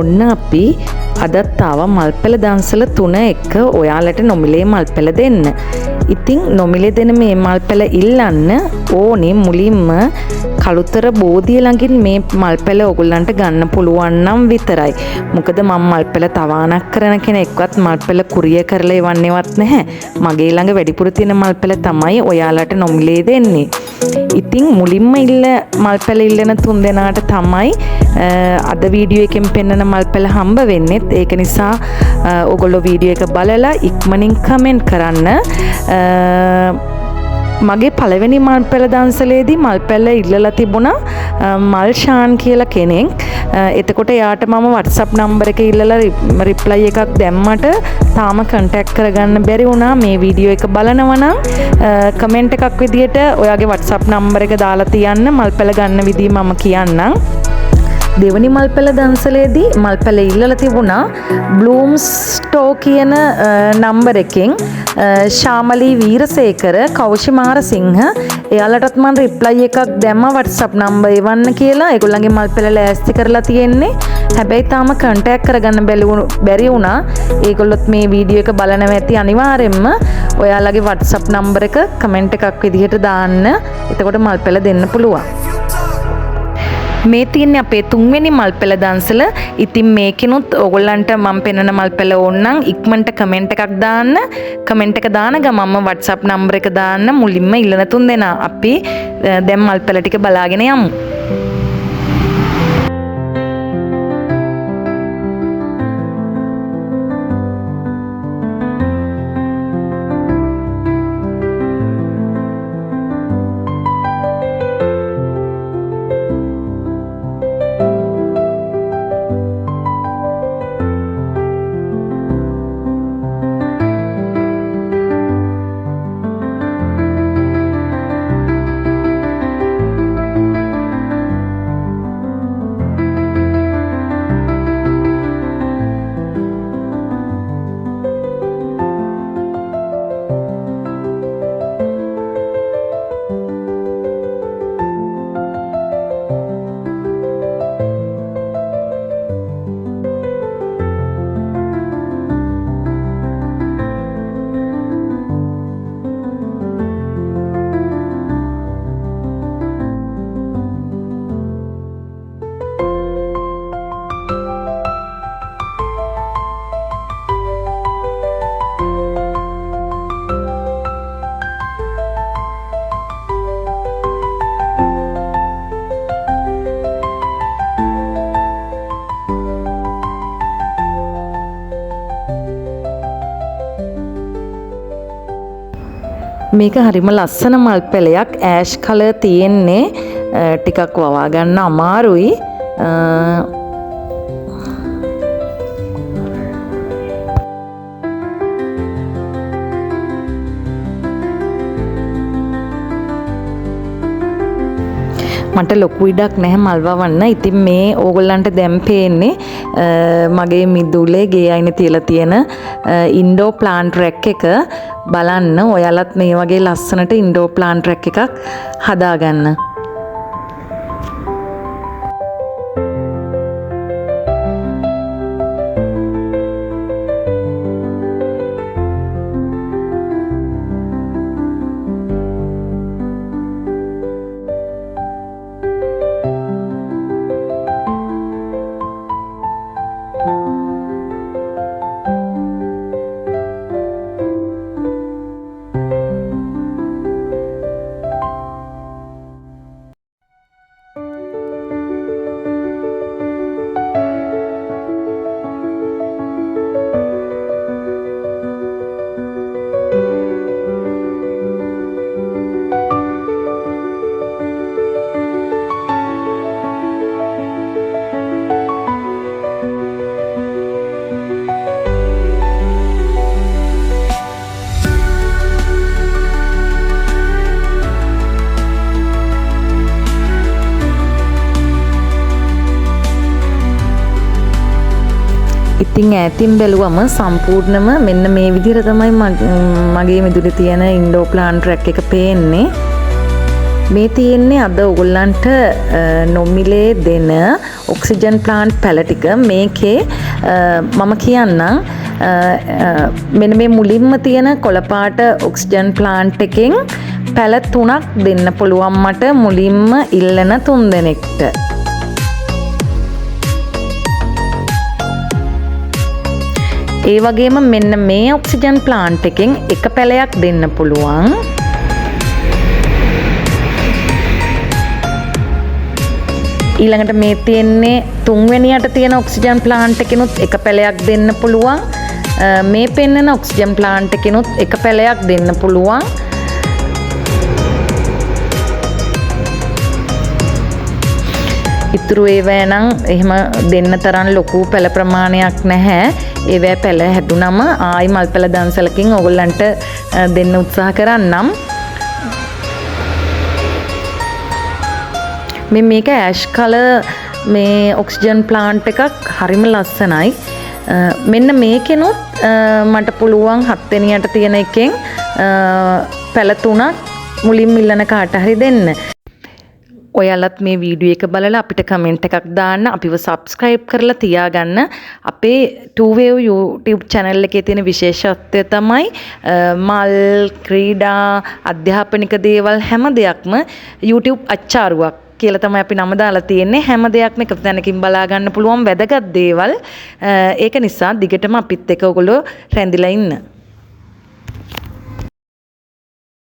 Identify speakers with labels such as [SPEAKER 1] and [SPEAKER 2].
[SPEAKER 1] ඔන්න අපි අදත් ආවා මල්පැල දන්සල 3 එක්ක ඔයාලට නොමිලේ මල්පැල දෙන්න. ඉතින් නොමිලේ දෙන මේ මල්පැල ඉල්ලන්න ඕනේ මුලින්ම කළුතර බෝධිය ළඟින් මේ මල්පැල ඔයගොල්ලන්ට ගන්න පුළුවන් නම් විතරයි. මොකද මම මල්පැල තවානක් කරන කෙනෙක්වත් මල්පැල කුරිය කරලා එවන්නේවත් නැහැ. මගේ ළඟ වැඩිපුර තියෙන මල්පැල තමයි ඔයාලට නොමිලේ දෙන්නේ. ඉතින් මුලින්ම මල්පැල ඉල්ලන 3 දෙනාට තමයි අද වීඩියෝ එකෙන් පෙන්වන මල්පැල හම්බ වෙන්නේ. ඒක නිසා ඔයගොල්ලෝ වීඩියෝ එක බලලා ඉක්මනින් කමෙන්ට් කරන්න. මගේ පළවෙනි මල්පැල දන්සලේදී මල්පැල ඉල්ලලා තිබුණා මල්ෂාන් කියලා කෙනෙක්. එතකොට එයාට මම WhatsApp නම්බර එක ඉල්ලලා රිප්ලයි එකක් දැම්මට තාම කන්ටැක්ට් කරගන්න බැරි වුණා. මේ වීඩියෝ එක බලනවා නම් කමෙන්ට් එකක් විදියට ඔයාගේ WhatsApp නම්බර එක දාලා තියන්න. මල්පැල ගන්න විදිහ මම කියන්නම්. දෙවනි මල්පැල දන්සලේදී මල්පැල ඉල්ලලා තිබුණා බ්ලූම්ස් ස්ටෝ කියන නම්බර එකෙන් ශාමලී වීරසේකර කෞෂිමාරසිංහ. එයාලටත් මම රිප්ලයි එකක් දැම්මා WhatsApp නම්බර එවන්න කියලා. ඒගොල්ලන්ගේ මල්පැල ලෑස්ති කරලා තියෙන්නේ. හැබැයි තාම කන්ටැක්ට් කරගන්න බැරි වුණා. ඒගොල්ලොත් මේ වීඩියෝ එක බලනවා ඇති අනිවාර්යෙන්ම ඔයාලගේ WhatsApp නම්බර එක කමෙන්ට් එකක් විදිහට දාන්න. එතකොට මල්පැල දෙන්න පුළුවන්. මේ තියන්නේ අපේ 3 වෙනි මල්පැල දන්සල. ඉතින් මේකිනුත් ඔයගොල්ලන්ට මම පෙන්වන මල්පැල ඕනනම් ඉක්මනට කමෙන්ට් එකක් දාන්න. කමෙන්ට් එක දාන ගමන්ම WhatsApp නම්බර එක දාන්න. මුලින්ම ඉල්ලන 3 දෙනා අපි දැන් මල්පැල ටික බලාගෙන යමු. මේක හරිම ලස්සන මල්පැලයක්. ඇෂ් කලර් තියෙන්නේ. ටිකක් වවා ගන්න අමාරුයි. මට ලොකු ඉඩක් නැහැ මල් වවන්න. ඉතින් මේ ඕගොල්ලන්ට දැන් පේන්නේ මගේ මිදුලේ ගේ අයිනේ තියලා තියෙන ඉන්ඩෝ ප්ලාන්ට් රැක් එක. බලන්න ඔයාලත් මේ වගේ ලස්සනට ඉන්ඩෝ ප්ලාන්ට් රැක් එකක් හදාගන්න. ඉතින් ඈතින් බැලුවම සම්පූර්ණම මෙන්න මේ විදිහට තමයි මගේ මිදුලේ තියෙන ඉන්ඩෝ ප්ලාන්ට් රැක් එක පේන්නේ. මේ තියෙන්නේ අද ඔයගොල්ලන්ට නොමිලේ දෙන ඔක්සිජන් ප්ලාන්ට් පැල ටික මේකේ මම කියන්නම් මෙන්න මේ මුලින්ම තියෙන කොළපාට ඔක්සිජන් ප්ලාන්ට් එකෙන් පැල 3ක් දෙන්න පුළුවන් මට මුලින්ම ඉල්ලන 3 දෙනෙක්ට. ඒ වගේම මෙන්න මේ ඔක්සිජන් ප්ලාන්ට් එකෙන් එක පැලයක් දෙන්න පුළුවන්. ඊළඟට මේ තියෙන්නේ 3 වෙනියට තියෙන ඔක්සිජන් ප්ලාන්ට් එකෙනුත් එක පැලයක් දෙන්න පුළුවන්. මේ පෙන්නන ඔක්සිජන් ප්ලාන්ට් එකෙනුත් එක පැලයක් දෙන්න පුළුවන්. ඉතුරු ඒවැ නම් එහෙම දෙන්න තරම් ලොකු පැල ප්‍රමාණයක් නැහැ. ඒවැ පැල හැදුනම ආයි මල් පැල දන්සලකින් ඔයගොල්ලන්ට දෙන්න උත්සාහ කරන්නම්. මේක ඇෂ් කලර් මේ ඔක්සිජන් ප්ලාන්ට් එකක් හරිම ලස්සනයි. මෙන්න මේකෙනුත් මට පුළුවන් 7 වෙනියට තියෙන එකෙන් පැල 3ක් මුලින්ම ඉල්ලන කාට හරි දෙන්න. ඔයාලත් මේ වීඩියෝ එක බලලා අපිට කමෙන්ට් එකක් දාන්න, අපිව සබ්ස්ක්‍රයිබ් කරලා තියාගන්න. අපේ 2Wave YouTube channel එකේ තියෙන විශේෂත්වය තමයි මල්, ක්‍රීඩා, අධ්‍යාපනික දේවල් හැම දෙයක්ම YouTube අච්චාරුවක් කියලා තමයි අපි නම දාලා තියෙන්නේ. හැම දෙයක්ම එක තැනකින් බලා ගන්න පුළුවන් වැදගත් දේවල්. ඒක නිසා දිගටම අපිත් එක්ක ඔයගොල්ලෝ රැඳිලා ඉන්න.